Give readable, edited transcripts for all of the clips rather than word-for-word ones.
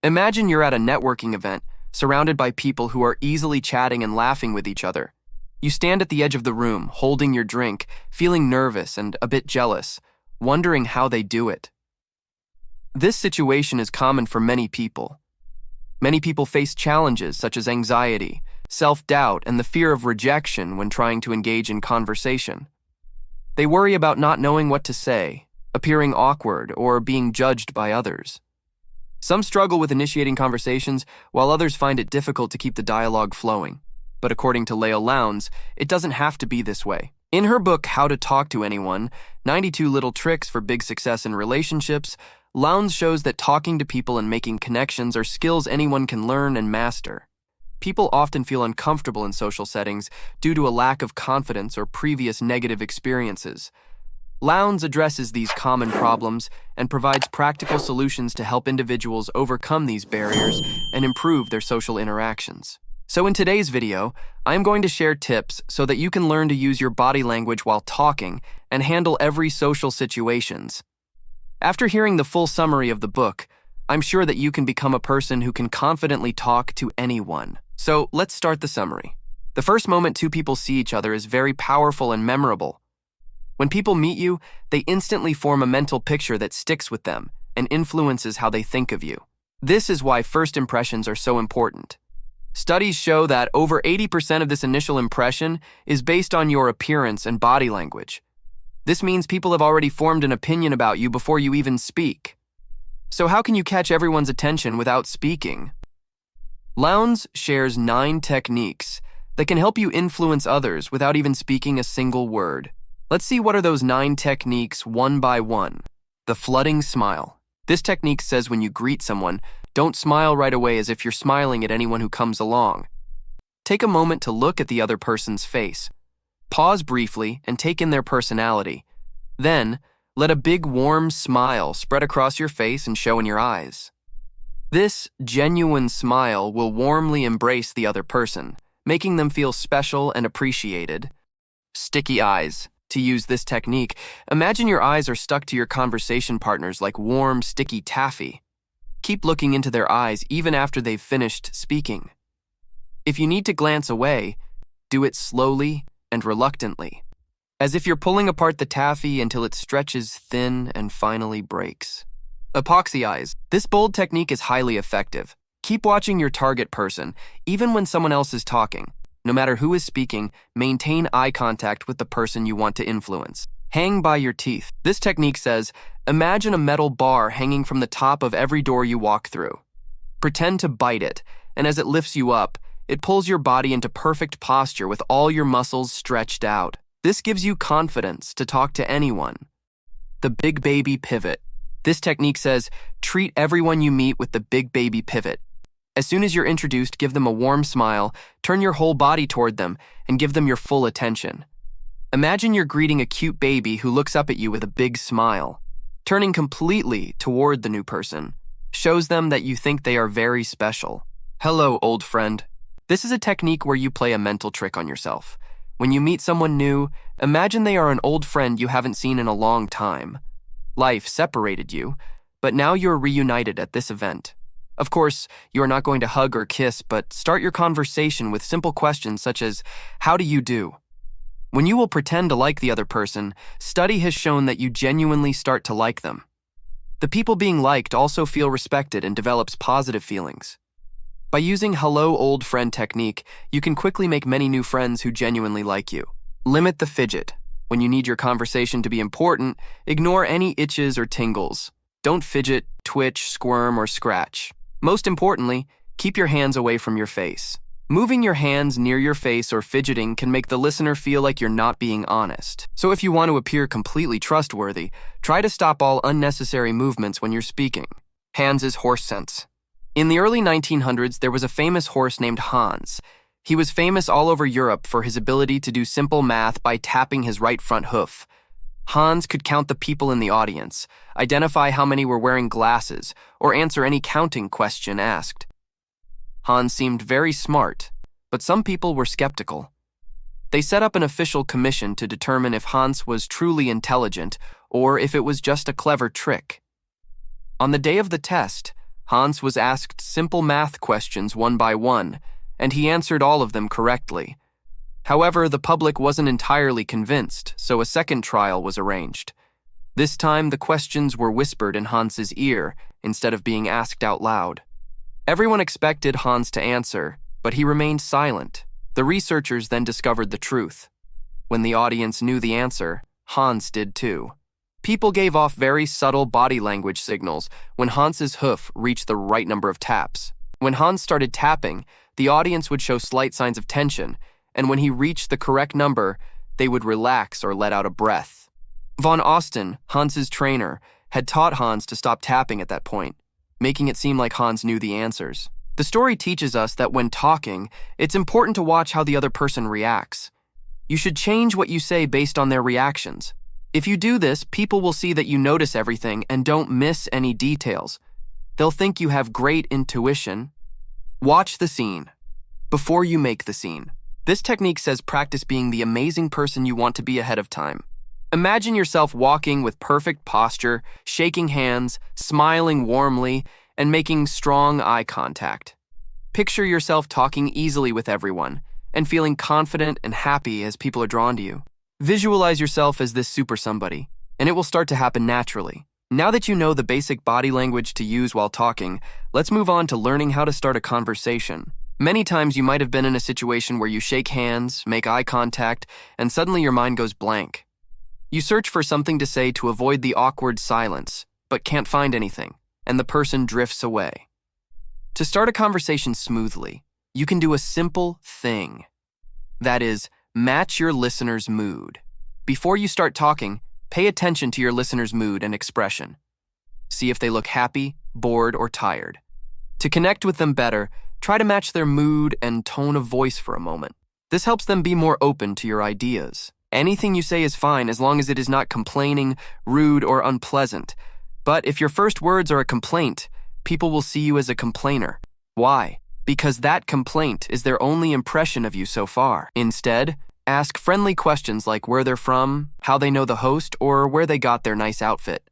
Imagine you're at a networking event, surrounded by people who are easily chatting and laughing with each other. You stand at the edge of the room, holding your drink, feeling nervous and a bit jealous, wondering how they do it. This situation is common for many people. Many people face challenges such as anxiety, self-doubt, and the fear of rejection when trying to engage in conversation. They worry about not knowing what to say, appearing awkward, or being judged by others. Some struggle with initiating conversations, while others find it difficult to keep the dialogue flowing. But according to Leil Lowndes, it doesn't have to be this way. In her book, How to Talk to Anyone, 92 Little Tricks for Big Success in Relationships, Lowndes shows that talking to people and making connections are skills anyone can learn and master. People often feel uncomfortable in social settings due to a lack of confidence or previous negative experiences. Lowndes addresses these common problems and provides practical solutions to help individuals overcome these barriers and improve their social interactions. So in today's video, I'm going to share tips so that you can learn to use your body language while talking and handle every social situations. After hearing the full summary of the book, I'm sure that you can become a person who can confidently talk to anyone. So let's start the summary. The first moment two people see each other is very powerful and memorable. When people meet you, they instantly form a mental picture that sticks with them and influences how they think of you. This is why first impressions are so important. Studies show that over 80% of this initial impression is based on your appearance and body language. This means people have already formed an opinion about you before you even speak. So how can you catch everyone's attention without speaking? Lowndes shares 9 techniques that can help you influence others without even speaking a single word. Let's see what are those 9 techniques one by one. The flooding smile. This technique says when you greet someone, don't smile right away as if you're smiling at anyone who comes along. Take a moment to look at the other person's face. Pause briefly and take in their personality. Then, let a big warm smile spread across your face and show in your eyes. This genuine smile will warmly embrace the other person, making them feel special and appreciated. Sticky eyes. To use this technique, imagine your eyes are stuck to your conversation partners like warm, sticky taffy. Keep looking into their eyes even after they've finished speaking. If you need to glance away, do it slowly and reluctantly, as if you're pulling apart the taffy until it stretches thin and finally breaks. Epoxy eyes. This bold technique is highly effective. Keep watching your target person, even when someone else is talking. No matter who is speaking, maintain eye contact with the person you want to influence. Hang by your teeth. This technique says, imagine a metal bar hanging from the top of every door you walk through. Pretend to bite it, and as it lifts you up, it pulls your body into perfect posture with all your muscles stretched out. This gives you confidence to talk to anyone. The big baby pivot. This technique says, treat everyone you meet with the big baby pivot. As soon as you're introduced, give them a warm smile, turn your whole body toward them, and give them your full attention. Imagine you're greeting a cute baby who looks up at you with a big smile. Turning completely toward the new person shows them that you think they are very special. Hello, old friend. This is a technique where you play a mental trick on yourself. When you meet someone new, imagine they are an old friend you haven't seen in a long time. Life separated you, but now you're reunited at this event. Of course, you are not going to hug or kiss, but start your conversation with simple questions such as, how do you do? When you will pretend to like the other person, study has shown that you genuinely start to like them. The people being liked also feel respected and develops positive feelings. By using hello old friend technique, you can quickly make many new friends who genuinely like you. Limit the fidget. When you need your conversation to be important, ignore any itches or tingles. Don't fidget, twitch, squirm, or scratch. Most importantly, keep your hands away from your face. Moving your hands near your face or fidgeting can make the listener feel like you're not being honest. So if you want to appear completely trustworthy, try to stop all unnecessary movements when you're speaking. Hans' horse sense. In the early 1900s, there was a famous horse named Hans. He was famous all over Europe for his ability to do simple math by tapping his right front hoof. Hans could count the people in the audience, identify how many were wearing glasses, or answer any counting question asked. Hans seemed very smart, but some people were skeptical. They set up an official commission to determine if Hans was truly intelligent or if it was just a clever trick. On the day of the test, Hans was asked simple math questions one by one, and he answered all of them correctly. However, the public wasn't entirely convinced, so a second trial was arranged. This time, the questions were whispered in Hans's ear instead of being asked out loud. Everyone expected Hans to answer, but he remained silent. The researchers then discovered the truth. When the audience knew the answer, Hans did too. People gave off very subtle body language signals when Hans's hoof reached the right number of taps. When Hans started tapping, the audience would show slight signs of tension, and when he reached the correct number, they would relax or let out a breath. Von Osten, Hans's trainer, had taught Hans to stop tapping at that point, making it seem like Hans knew the answers. The story teaches us that when talking, it's important to watch how the other person reacts. You should change what you say based on their reactions. If you do this, people will see that you notice everything and don't miss any details. They'll think you have great intuition. Watch the scene before you make the scene. This technique says practice being the amazing person you want to be ahead of time. Imagine yourself walking with perfect posture, shaking hands, smiling warmly, and making strong eye contact. Picture yourself talking easily with everyone and feeling confident and happy as people are drawn to you. Visualize yourself as this super somebody, and it will start to happen naturally. Now that you know the basic body language to use while talking, let's move on to learning how to start a conversation. Many times you might have been in a situation where you shake hands, make eye contact, and suddenly your mind goes blank. You search for something to say to avoid the awkward silence, but can't find anything, and the person drifts away. To start a conversation smoothly, you can do a simple thing. That is, match your listener's mood. Before you start talking, pay attention to your listener's mood and expression. See if they look happy, bored, or tired. To connect with them better, try to match their mood and tone of voice for a moment. This helps them be more open to your ideas. Anything you say is fine as long as it is not complaining, rude, or unpleasant. But if your first words are a complaint, people will see you as a complainer. Why? Because that complaint is their only impression of you so far. Instead, ask friendly questions like where they're from, how they know the host, or where they got their nice outfit.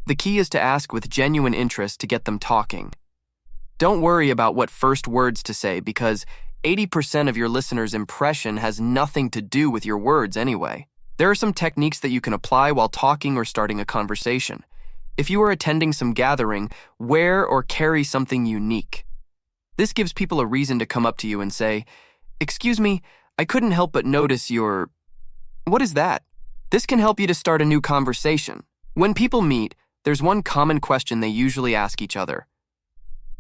The key is to ask with genuine interest to get them talking. Don't worry about what first words to say because 80% of your listener's impression has nothing to do with your words anyway. There are some techniques that you can apply while talking or starting a conversation. If you are attending some gathering, wear or carry something unique. This gives people a reason to come up to you and say, "Excuse me, I couldn't help but notice your..." What is that? This can help you to start a new conversation. When people meet, there's one common question they usually ask each other.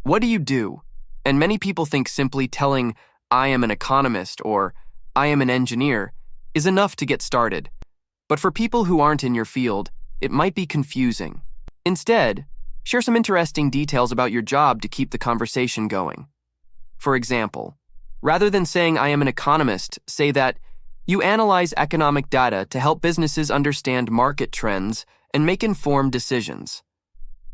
What do you do? And many people think simply telling, "I am an economist" or "I am an engineer" is enough to get started. But for people who aren't in your field, it might be confusing. Instead, share some interesting details about your job to keep the conversation going. For example, rather than saying "I am an economist," say that you analyze economic data to help businesses understand market trends and make informed decisions.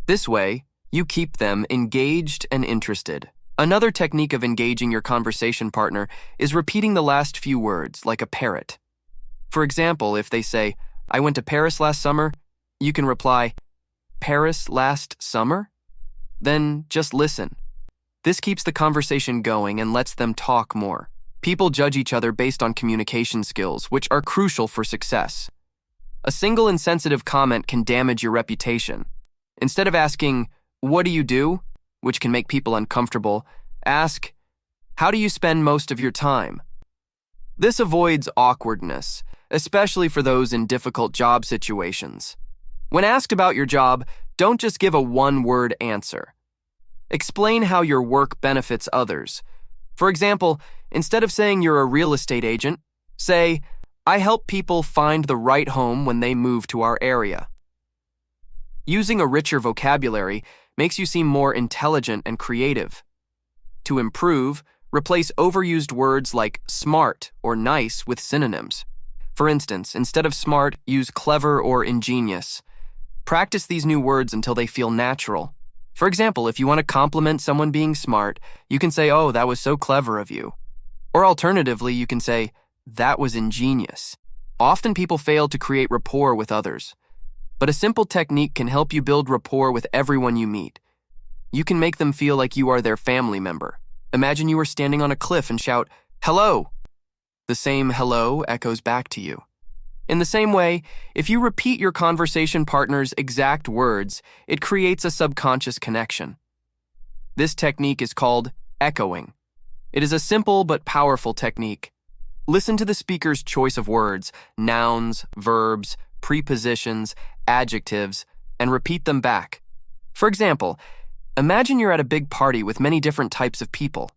This way, you keep them engaged and interested. Another technique of engaging your conversation partner is repeating the last few words like a parrot. For example, if they say, "I went to Paris last summer," you can reply, "Paris last summer?" Then just listen. This keeps the conversation going and lets them talk more. People judge each other based on communication skills, which are crucial for success. A single insensitive comment can damage your reputation. Instead of asking, "What do you do?" which can make people uncomfortable, ask, "How do you spend most of your time?" This avoids awkwardness, especially for those in difficult job situations. When asked about your job, don't just give a one-word answer. Explain how your work benefits others. For example, instead of saying you're a real estate agent, say, "I help people find the right home when they move to our area." Using a richer vocabulary makes you seem more intelligent and creative. To improve, replace overused words like smart or nice with synonyms. For instance, instead of smart, use clever or ingenious. Practice these new words until they feel natural. For example, if you want to compliment someone being smart, you can say, "Oh, that was so clever of you." Or alternatively, you can say, "That was ingenious." Often people fail to create rapport with others, but a simple technique can help you build rapport with everyone you meet. You can make them feel like you are their family member. Imagine you are standing on a cliff and shout, "Hello!" The same hello echoes back to you. In the same way, if you repeat your conversation partner's exact words, it creates a subconscious connection. This technique is called echoing. It is a simple but powerful technique. Listen to the speaker's choice of words, nouns, verbs, prepositions, adjectives, and repeat them back. For example, imagine you're at a big party with many different types of people.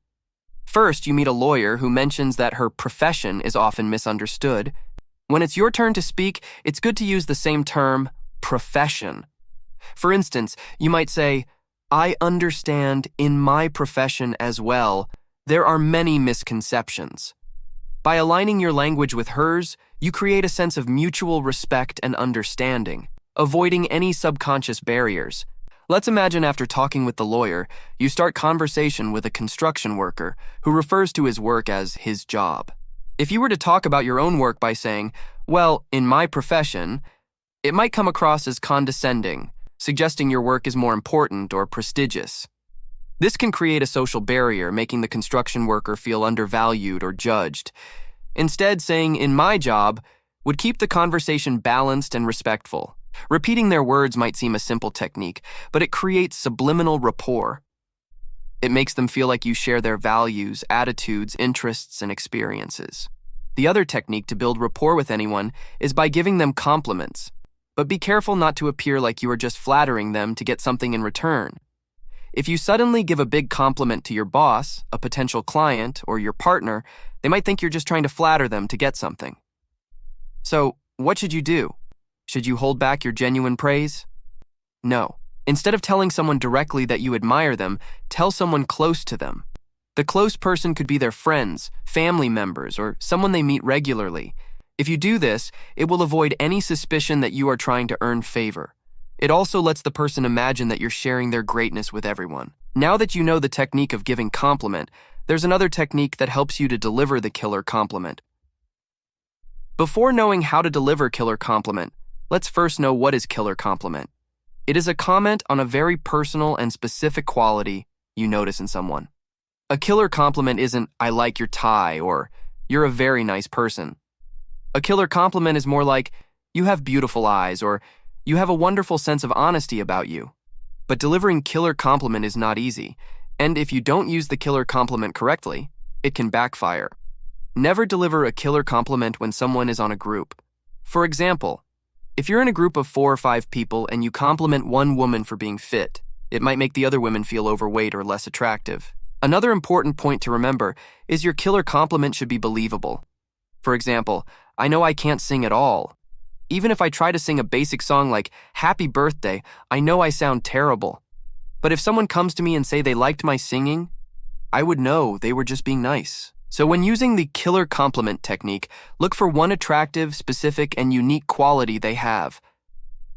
First, you meet a lawyer who mentions that her profession is often misunderstood. When it's your turn to speak, it's good to use the same term, profession. For instance, you might say, "I understand in my profession as well, there are many misconceptions." By aligning your language with hers, you create a sense of mutual respect and understanding, avoiding any subconscious barriers. Let's imagine after talking with the lawyer, you start conversation with a construction worker who refers to his work as his job. If you were to talk about your own work by saying, "Well, in my profession," it might come across as condescending, suggesting your work is more important or prestigious. This can create a social barrier, making the construction worker feel undervalued or judged. Instead, saying, "in my job," would keep the conversation balanced and respectful. Repeating their words might seem a simple technique, but it creates subliminal rapport. It makes them feel like you share their values, attitudes, interests, and experiences. The other technique to build rapport with anyone is by giving them compliments. But be careful not to appear like you are just flattering them to get something in return. If you suddenly give a big compliment to your boss, a potential client, or your partner, they might think you're just trying to flatter them to get something. So, what should you do? Should you hold back your genuine praise? No. Instead of telling someone directly that you admire them, tell someone close to them. The close person could be their friends, family members, or someone they meet regularly. If you do this, it will avoid any suspicion that you are trying to earn favor. It also lets the person imagine that you're sharing their greatness with everyone. Now that you know the technique of giving compliment, there's another technique that helps you to deliver the killer compliment. Before knowing how to deliver killer compliment, let's first know what is killer compliment. It is a comment on a very personal and specific quality you notice in someone. A killer compliment isn't, "I like your tie," or "You're a very nice person." A killer compliment is more like, "You have beautiful eyes," or "You have a wonderful sense of honesty about you." But delivering killer compliment is not easy, and if you don't use the killer compliment correctly, it can backfire. Never deliver a killer compliment when someone is on a group. For example, if you're in a group of 4 or 5 people and you compliment one woman for being fit, it might make the other women feel overweight or less attractive. Another important point to remember is your killer compliment should be believable. For example, "I know I can't sing at all. Even if I try to sing a basic song like 'Happy Birthday,' I know I sound terrible. But if someone comes to me and say they liked my singing, I would know they were just being nice." So when using the killer compliment technique, look for one attractive, specific, and unique quality they have.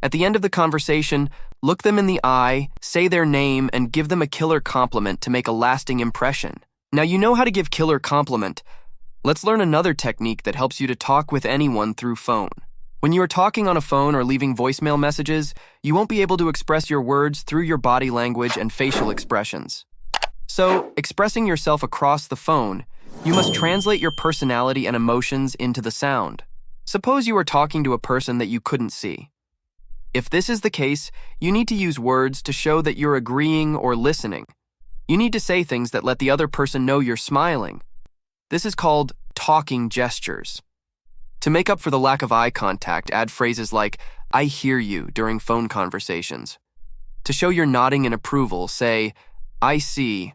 At the end of the conversation, look them in the eye, say their name, and give them a killer compliment to make a lasting impression. Now you know how to give killer compliment. Let's learn another technique that helps you to talk with anyone through phone. When you are talking on a phone or leaving voicemail messages, you won't be able to express your words through your body language and facial expressions. So, expressing yourself across the phone, you must translate your personality and emotions into the sound. Suppose you are talking to a person that you couldn't see. If this is the case, you need to use words to show that you're agreeing or listening. You need to say things that let the other person know you're smiling. This is called talking gestures. To make up for the lack of eye contact, add phrases like, "I hear you" during phone conversations. To show you're nodding in approval, say, "I see,"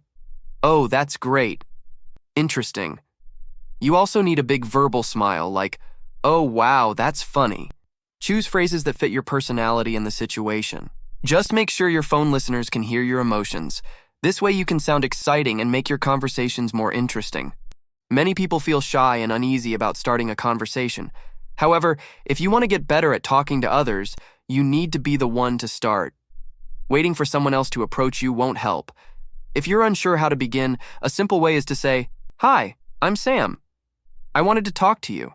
"Oh, that's great," "Interesting." You also need a big verbal smile like, "Oh, wow, that's funny." Choose phrases that fit your personality and the situation. Just make sure your phone listeners can hear your emotions. This way you can sound exciting and make your conversations more interesting. Many people feel shy and uneasy about starting a conversation. However, if you want to get better at talking to others, you need to be the one to start. Waiting for someone else to approach you won't help. If you're unsure how to begin, a simple way is to say, "Hi, I'm Sam. I wanted to talk to you."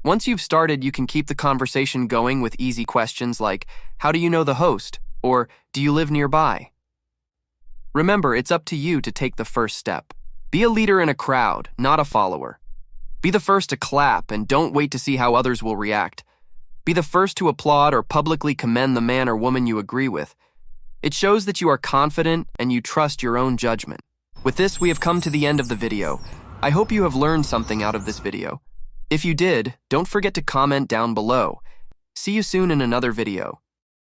Once you've started, you can keep the conversation going with easy questions like, "How do you know the host?" or "Do you live nearby?" Remember, it's up to you to take the first step. Be a leader in a crowd, not a follower. Be the first to clap and don't wait to see how others will react. Be the first to applaud or publicly commend the man or woman you agree with. It shows that you are confident and you trust your own judgment. With this, we have come to the end of the video. I hope you have learned something out of this video. If you did, don't forget to comment down below. See you soon in another video.